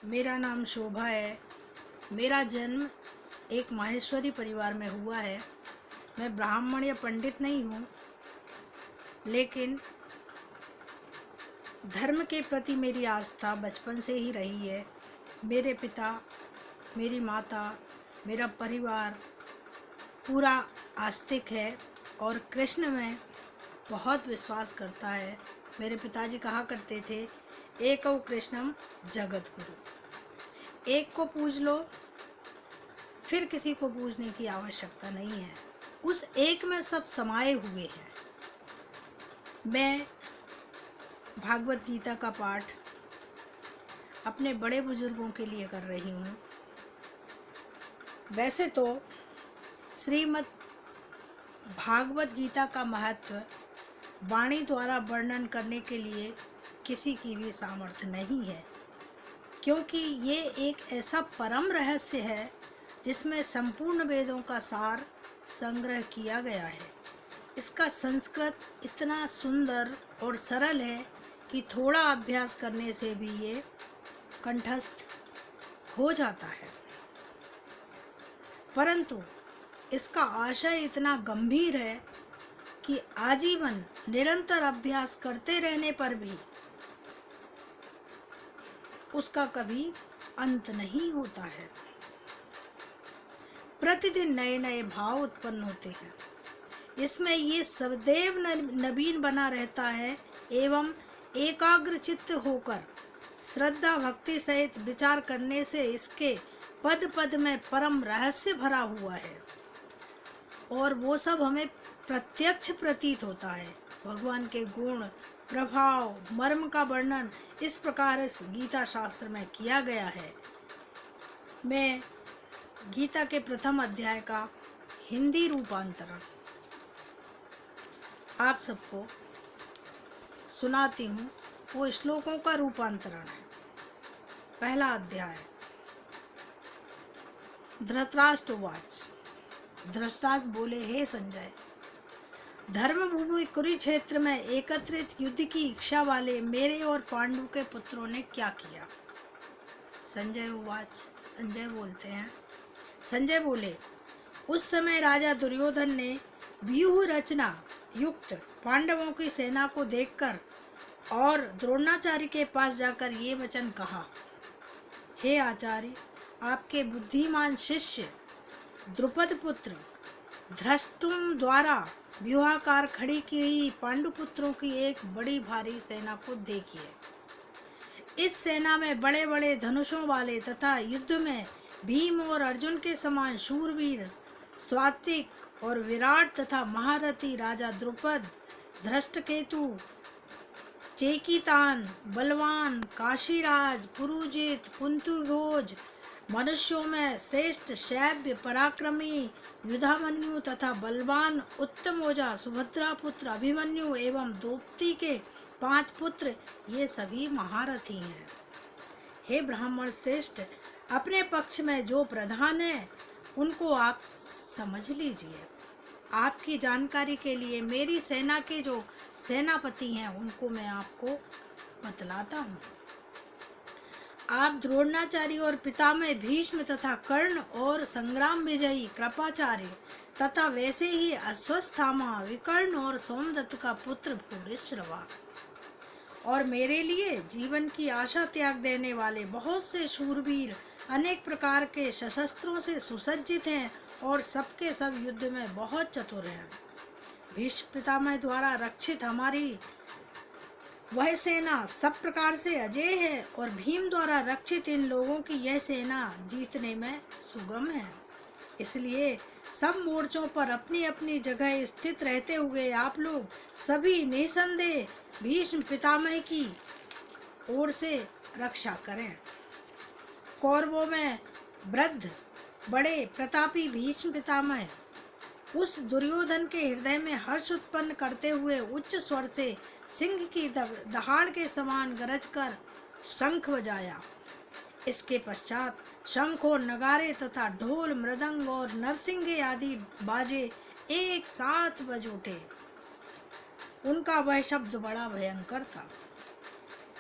मेरा नाम शोभा है। मेरा जन्म एक माहेश्वरी परिवार में हुआ है। मैं ब्राह्मण या पंडित नहीं हूँ, लेकिन धर्म के प्रति मेरी आस्था बचपन से ही रही है। मेरे पिता, मेरी माता, मेरा परिवार पूरा आस्तिक है और कृष्ण में बहुत विश्वास करता है। मेरे पिताजी कहा करते थे, एकौ कृष्णम जगत गुरु। एक को पूज लो, फिर किसी को पूजने की आवश्यकता नहीं है। उस एक में सब समाये हुए हैं। मैं भागवत गीता का पाठ अपने बड़े बुजुर्गों के लिए कर रही हूँ। वैसे तो श्रीमद् भागवत गीता का महत्व वाणी द्वारा वर्णन करने के लिए किसी की भी सामर्थ्य नहीं है, क्योंकि ये एक ऐसा परम रहस्य है जिसमें संपूर्ण वेदों का सार संग्रह किया गया है। इसका संस्कृत इतना सुंदर और सरल है कि थोड़ा अभ्यास करने से भी ये कंठस्थ हो जाता है, परंतु इसका आशय इतना गंभीर है कि आजीवन निरंतर अभ्यास करते रहने पर भी उसका कभी अंत नहीं होता है। प्रतिदिन नए नए भाव उत्पन्न होते हैं। इसमें ये सदैव नवीन बना रहता है एवं एकाग्र चित्त होकर श्रद्धा भक्ति सहित विचार करने से इसके पद पद में परम रहस्य भरा हुआ है और वो सब हमें प्रत्यक्ष प्रतीत होता है। भगवान के गुण, प्रभाव, मर्म का वर्णन इस प्रकार इस गीता शास्त्र में किया गया है। मैं गीता के प्रथम अध्याय का हिंदी रूपांतरण आप सबको सुनाती हूँ। वो श्लोकों का रूपांतरण है। पहला अध्याय। धृतराष्ट्रवाच। धृतराष्ट्र बोले, हे संजय, धर्मभूमि कुरुक्षेत्र में एकत्रित युद्ध की इच्छा वाले मेरे और पांडु के पुत्रों ने क्या किया? संजय उवाच। संजय बोलते हैं, संजय बोले, उस समय राजा दुर्योधन ने व्यूह रचना युक्त पांडवों की सेना को देखकर और द्रोणाचार्य के पास जाकर ये वचन कहा, हे आचार्य, आपके बुद्धिमान शिष्य द्रुपद पुत्र धृष्टुम द्वारा व्यूहाकार खड़ी की पांडुपुत्रों की एक बड़ी भारी सेना को देखिए। इस सेना में बड़े बड़े धनुषों वाले तथा युद्ध में भीम और अर्जुन के समान शूरवीर, स्वात्विक और विराट तथा महारथी राजा द्रुपद, धृष्टकेतु, चेकितान, बलवान, काशीराज, पुरुजित, कुंतीभोज, मनुष्यों में श्रेष्ठ शैव्य, पराक्रमी युधामन्यु तथा बलवान उत्तमोजा, सुभद्रा पुत्र अभिमन्यु एवं द्रौपदी के 5 पुत्र, ये सभी महारथी हैं। हे ब्राह्मण श्रेष्ठ, अपने पक्ष में जो प्रधान है उनको आप समझ लीजिए। आपकी जानकारी के लिए मेरी सेना के जो सेनापति हैं उनको मैं आपको बतलाता हूँ। आप द्रोणाचार्य और पितामह भीष्म तथा कर्ण और संग्राम विजयी कृपाचार्य तथा वैसे ही अश्वत्थामा, विकर्ण और सोमदत्त का पुत्र भूरिश्रवा और मेरे लिए जीवन की आशा त्याग देने वाले बहुत से शूरवीर अनेक प्रकार के सशस्त्रों से सुसज्जित हैं और सबके सब युद्ध में बहुत चतुर हैं। भीष्म पितामह द्वारा रक्षित हमारी वह सेना सब प्रकार से अजेय है और भीम द्वारा रक्षित इन लोगों की यह सेना जीतने में सुगम है। इसलिए सब मोर्चों पर अपनी अपनी जगह स्थित रहते हुए आप लोग सभी निसंदेह भीष्म पितामह की ओर से रक्षा करें। कौरवों में वृद्ध बड़े प्रतापी भीष्म पितामह उस दुर्योधन के हृदय में हर्ष उत्पन्न करते हुए उच्च स्वर से सिंह की दहाड़ के समान गरजकर शंख बजाया। इसके पश्चात शंख और नगारे तथा ढोल, मृदंग और नरसिंगे आदि बाजे एक साथ बज उठे। उनका वह शब्द बड़ा भयंकर था।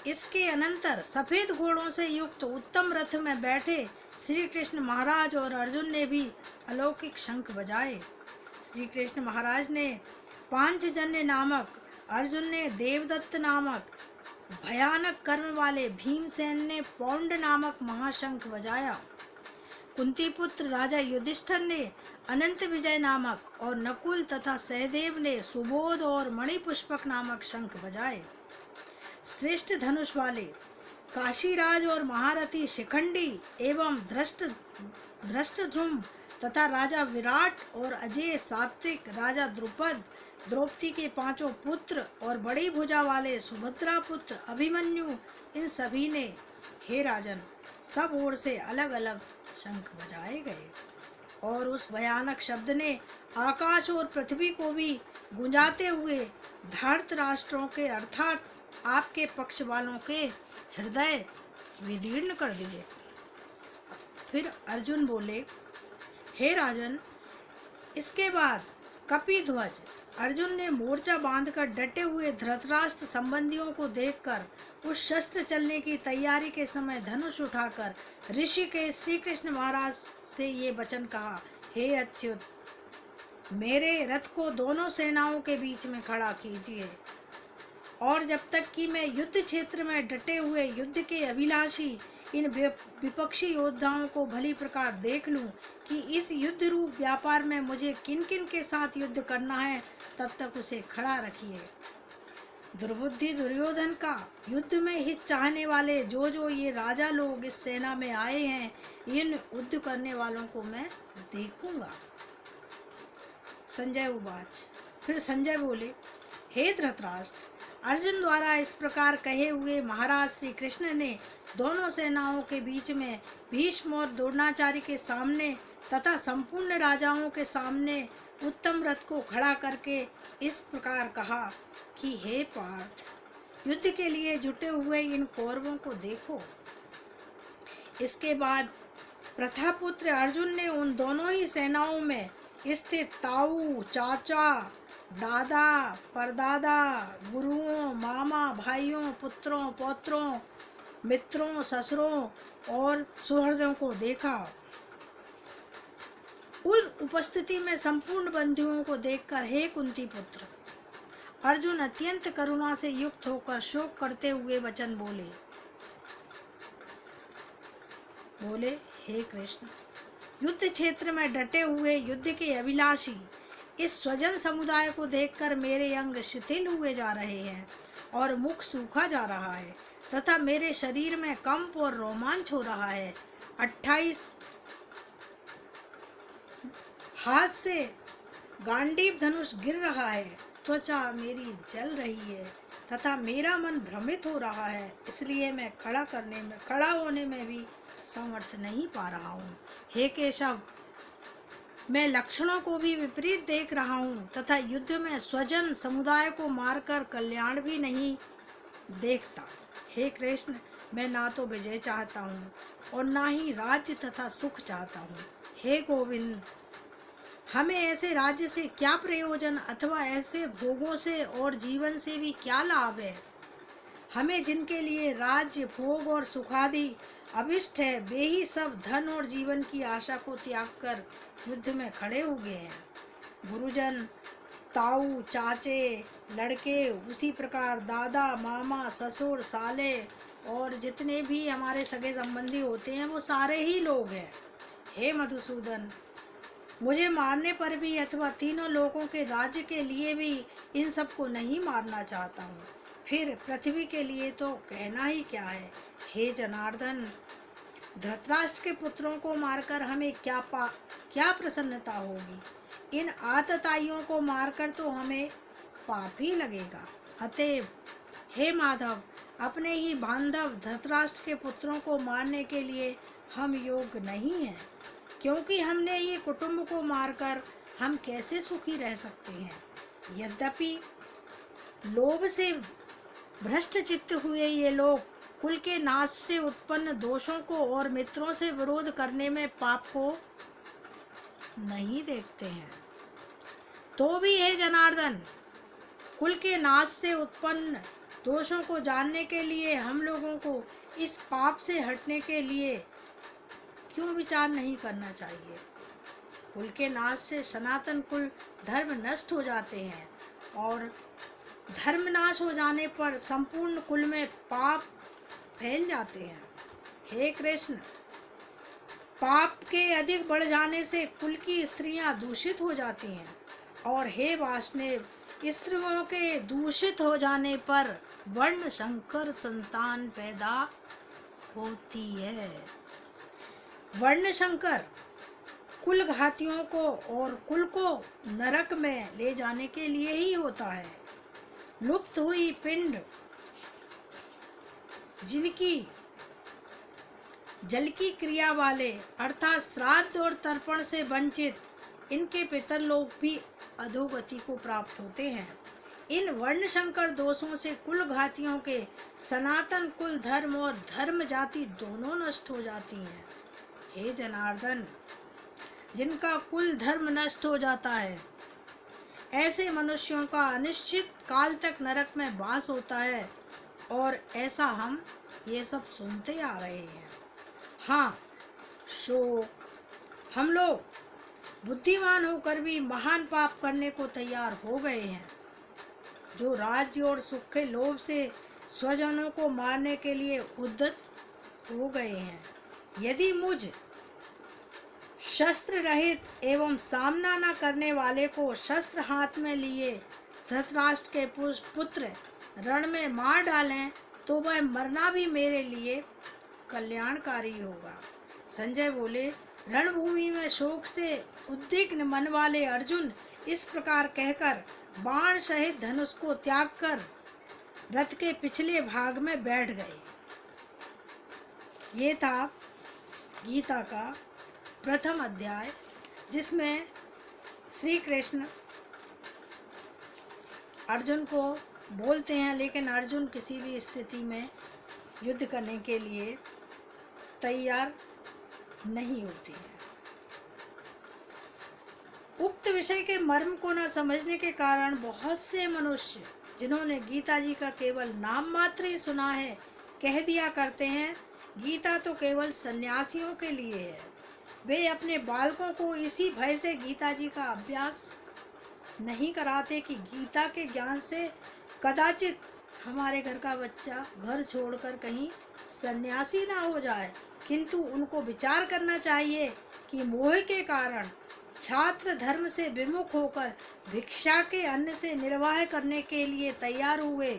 इसके अनंतर सफेद घोड़ों से युक्त उत्तम रथ में बैठे श्री कृष्ण महाराज और अर्जुन ने भी अलौकिक शंख बजाए। श्री कृष्ण महाराज ने पांचजन्य नामक, अर्जुन ने देवदत्त नामक, भयानक कर्म वाले भीमसेन ने पौंड नामक महाशंख बजाया। कुंती पुत्र राजा युधिष्ठिर ने अनंत विजय नामक और नकुल तथा सहदेव ने सुबोध और मणिपुष्पक नामक शंख बजाए। श्रेष्ठ धनुष वाले काशीराज और महारथी शिखंडी एवं धृष्टद्युम्न तथा राजा विराट और अजय सात्विक राजा द्रुपद, द्रौपदी के पांचों पुत्र और बड़ी भुजा वाले सुभद्रा पुत्र अभिमन्यु, इन सभी ने, हे राजन, सब ओर से अलग अलग शंख बजाए गए और उस भयानक शब्द ने आकाश और पृथ्वी को भी गुंजाते हुए धृतराष्ट्रों के अर्थात आपके पक्ष वालों के हृदय विदीर्ण कर दिए। फिर अर्जुन बोले, हे राजन, इसके बाद कपिध्वज अर्जुन ने मोर्चा बांधकर डटे हुए धृतराष्ट्र संबंधियों को देखकर उस शस्त्र चलने की तैयारी के समय धनुष उठाकर ऋषि के श्री कृष्ण महाराज से ये वचन कहा, हे अच्युत, मेरे रथ को दोनों सेनाओं के बीच में खड़ा कीजिए और जब तक कि मैं युद्ध क्षेत्र में डटे हुए युद्ध के अभिलाषी इन विपक्षी योद्धाओं को भली प्रकार देख लूं कि इस युद्ध रूप व्यापार में मुझे किन किन के साथ युद्ध करना है, तब तक उसे खड़ा रखिए। दुर्बुद्धि दुर्योधन का युद्ध में हित चाहने वाले जो ये राजा लोग इस सेना में आए हैं, इन युद्ध करने वालों को मैं देखूंगा। संजय उवाच। फिर संजय बोले, हे धृतराष्ट्र, अर्जुन द्वारा इस प्रकार कहे हुए महाराज श्री कृष्ण ने दोनों सेनाओं के बीच में भीष्म और द्रोणाचार्य के सामने तथा संपूर्ण राजाओं के सामने उत्तम रथ को खड़ा करके इस प्रकार कहा कि हे पार्थ, युद्ध के लिए जुटे हुए इन कौरवों को देखो। इसके बाद प्रथापुत्र अर्जुन ने उन दोनों ही सेनाओं में स्थित ताऊ, चाचा, दादा, परदादा, गुरुओं, मामा, भाइयों, पुत्रों, पौत्रों, मित्रों, ससुरों और सुहृदों को देखा। उन उपस्थिति में संपूर्ण बंधुओं को देखकर हे कुंती पुत्र, अर्जुन अत्यंत करुणा से युक्त होकर शोक करते हुए वचन बोले, हे कृष्ण, युद्ध क्षेत्र में डटे हुए युद्ध के अभिलाषी इस स्वजन समुदाय को देखकर मेरे अंग शिथिल हुए जा रहे हैं और मुख सूखा जा रहा है तथा मेरे शरीर में कंप और रोमांच हो रहा है। 28 हाथ से गांडीव धनुष गिर रहा है, त्वचा मेरी जल रही है तथा मेरा मन भ्रमित हो रहा है, इसलिए मैं खड़ा होने में भी समर्थ नहीं पा रहा हूँ। हे केशव, मैं लक्षणों को भी विपरीत देख रहा हूँ तथा युद्ध में स्वजन समुदाय को मारकर कल्याण भी नहीं देखता। हे कृष्ण, मैं ना तो विजय चाहता हूँ और ना ही राज्य तथा सुख चाहता हूँ। हे गोविंद, हमें ऐसे राज्य से क्या प्रयोजन अथवा ऐसे भोगों से और जीवन से भी क्या लाभ है। हमें जिनके लिए राज्य, भोग और सुखादि अभिष्ट है, वे ही सब धन और जीवन की आशा को त्याग कर युद्ध में खड़े हो गए हैं। गुरुजन, ताऊ, चाचे, लड़के, उसी प्रकार दादा, मामा, ससुर, साले और जितने भी हमारे सगे संबंधी होते हैं, वो सारे ही लोग हैं। हे मधुसूदन, मुझे मारने पर भी अथवा तीनों लोगों के राज्य के लिए भी इन सबको नहीं मारना चाहता हूँ। फिर पृथ्वी के लिए तो कहना ही क्या है। हे जनार्दन, धृतराष्ट्र के पुत्रों को मारकर हमें क्या प्रसन्नता होगी। इन आतताइयों को मारकर तो हमें पाप ही लगेगा। अतएव हे माधव, अपने ही बांधव धृतराष्ट्र के पुत्रों को मारने के लिए हम योग्य नहीं हैं, क्योंकि हमने ये कुटुंब को मारकर हम कैसे सुखी रह सकते हैं। यद्यपि लोभ से भ्रष्ट चित्त हुए ये लोग कुल के नाश से उत्पन्न दोषों को और मित्रों से विरोध करने में पाप को नहीं देखते हैं, तो भी हे जनार्दन, कुल के नाश से उत्पन्न दोषों को जानने के लिए हम लोगों को इस पाप से हटने के लिए क्यों विचार नहीं करना चाहिए? कुल के नाश से सनातन कुल धर्म नष्ट हो जाते हैं और धर्म नाश हो जाने पर संपूर्ण कुल में पाप फैल जाते हैं। हे कृष्ण, पाप के अधिक बढ़ जाने से कुल की स्त्रियां दूषित हो जाती हैं और हे वासुदेव, स्त्रियों के दूषित हो जाने पर वर्ण संकर संतान पैदा होती है। वर्ण संकर कुल घातियों को और कुल को नरक में ले जाने के लिए ही होता है। लुप्त हुई पिंड जिनकी जल की क्रिया वाले अर्थात श्राद्ध और तर्पण से वंचित, इनके पितर लोग भी अधोगति को प्राप्त होते हैं। इन वर्ण संकर दोषों से कुल घातियों के सनातन कुल धर्म और धर्म जाति दोनों नष्ट हो जाती हैं। हे जनार्दन, जिनका कुल धर्म नष्ट हो जाता है, ऐसे मनुष्यों का अनिश्चित काल तक नरक में वास होता है और ऐसा हम ये सब सुनते आ रहे हैं। हाँ, शोक, हम लोग बुद्धिमान होकर भी महान पाप करने को तैयार हो गए हैं, जो राज्य और सुख के लोभ से स्वजनों को मारने के लिए उद्यत हो गए हैं। यदि मुझ शस्त्र रहित एवं सामना न करने वाले को शस्त्र हाथ में लिए धृतराष्ट्र के पुत्र रण में मार डालें तो वह मरना भी मेरे लिए कल्याणकारी होगा। संजय बोले, रणभूमि में शोक से उद्विग्न मन वाले अर्जुन इस प्रकार कहकर बाण सहित धनुष को त्याग कर रथ के पिछले भाग में बैठ गए। ये था गीता का प्रथम अध्याय, जिसमें श्री कृष्ण अर्जुन को बोलते हैं, लेकिन अर्जुन किसी भी स्थिति में युद्ध करने के लिए तैयार नहीं होती है। उक्त विषय के मर्म को न समझने के कारण बहुत से मनुष्य, जिन्होंने गीता जी का केवल नाम मात्र ही सुना है, कह दिया करते हैं गीता तो केवल सन्यासियों के लिए है। वे अपने बालकों को इसी भय से गीता जी का अभ्यास नहीं कराते कि गीता के ज्ञान से कदाचित हमारे घर का बच्चा घर छोड़कर कहीं सन्यासी ना हो जाए, किंतु उनको विचार करना चाहिए कि मोह के कारण छात्र धर्म से विमुख होकर भिक्षा के अन्न से निर्वाह करने के लिए तैयार हुए।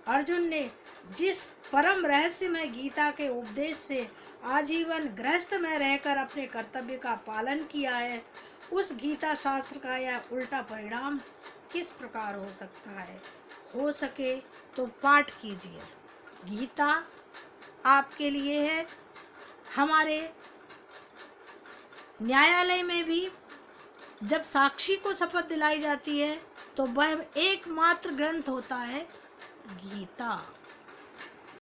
अर्जुन ने जिस परम रहस्यमय गीता के उपदेश से आजीवन गृहस्थ में रहकर अपने कर्तव्य का पालन किया है, उस गीता शास्त्र का यह उल्टा परिणाम किस प्रकार हो सकता है? हो सके तो पाठ कीजिए। गीता आपके लिए है। हमारे न्यायालय में भी जब साक्षी को शपथ दिलाई जाती है तो वह एकमात्र ग्रंथ होता है गीता।